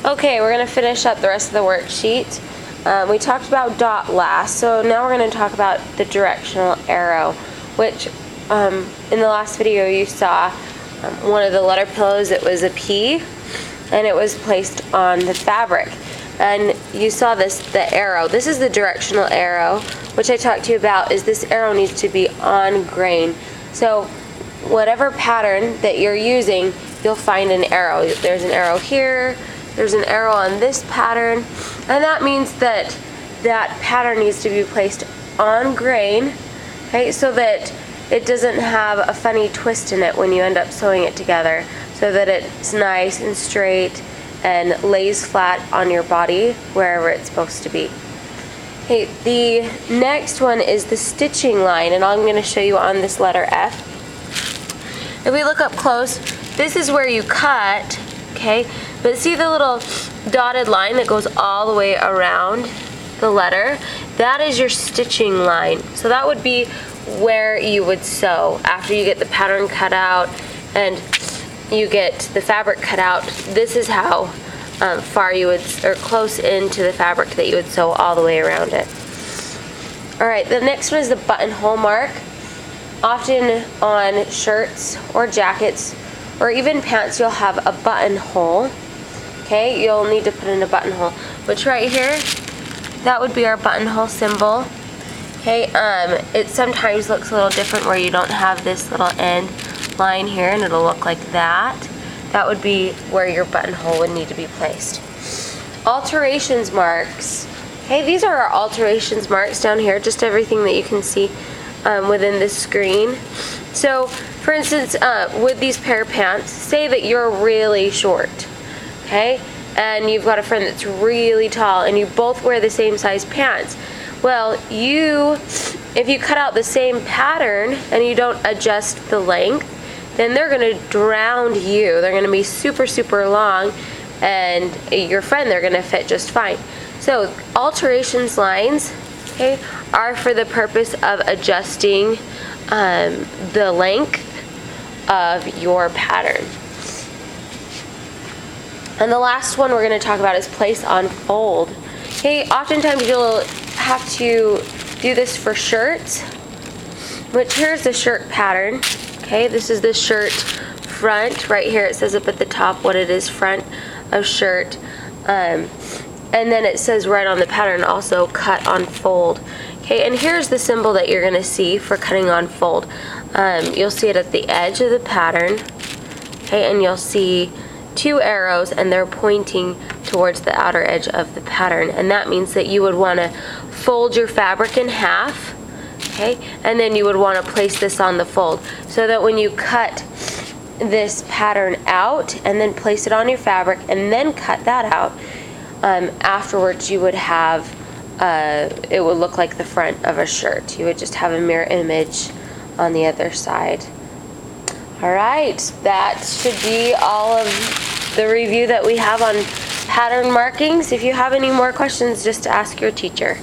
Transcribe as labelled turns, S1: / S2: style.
S1: Okay, we're going to finish up the rest of the worksheet. We talked about dot last, so now we're going to talk about the directional arrow, which in the last video you saw one of the letter pillows, it was a P, and it was placed on the fabric. And you saw the arrow. This is the directional arrow, which I talked to you about, is this arrow needs to be on grain. So whatever pattern that you're using, you'll find an arrow. There's an arrow here, there's an arrow on this pattern, and that means that that pattern needs to be placed on grain, okay, so that it doesn't have a funny twist in it when you end up sewing it together, so that it's nice and straight and lays flat on your body wherever it's supposed to be. Okay, the next one is the stitching line, and I'm going to show you on this letter F. If we look up close, this is where you cut, okay, but see the little dotted line that goes all the way around the letter? That is your stitching line. So that would be where you would sew after you get the pattern cut out and you get the fabric cut out. This is how far you would, or close into the fabric that you would sew all the way around it. Alright, the next one is the buttonhole mark. Often on shirts or jackets or even pants you'll have a buttonhole. Okay, you'll need to put in a buttonhole, which right here, that would be our buttonhole symbol. Okay, it sometimes looks a little different where you don't have this little end line here, and it'll look like that. That would be where your buttonhole would need to be placed. Alterations marks. Okay, these are our alterations marks down here, just everything that you can see within this screen. So, for instance, with these pair of pants, say that you're really short, okay, and you've got a friend that's really tall, and you both wear the same size pants. Well, if you cut out the same pattern and you don't adjust the length, then they're going to drown you. They're going to be super, super long, and your friend, they're going to fit just fine. So alterations lines, okay, are for the purpose of adjusting the length of your pattern. And the last one we're going to talk about is place on fold. Okay, oftentimes you'll have to do this for shirts, which here's the shirt pattern. Okay, this is the shirt front. Right here it says up at the top what it is, front of shirt. And then it says right on the pattern also cut on fold. Okay, and here's the symbol that you're going to see for cutting on fold. You'll see it at the edge of the pattern. Okay, and you'll see two arrows, and they're pointing towards the outer edge of the pattern, and that means that you would want to fold your fabric in half, okay, and then you would want to place this on the fold so that when you cut this pattern out and then place it on your fabric and then cut that out, afterwards you would have it would look like the front of a shirt. You would just have a mirror image on the other side. Alright, that should be all of the review that we have on pattern markings. If you have any more questions, just ask your teacher.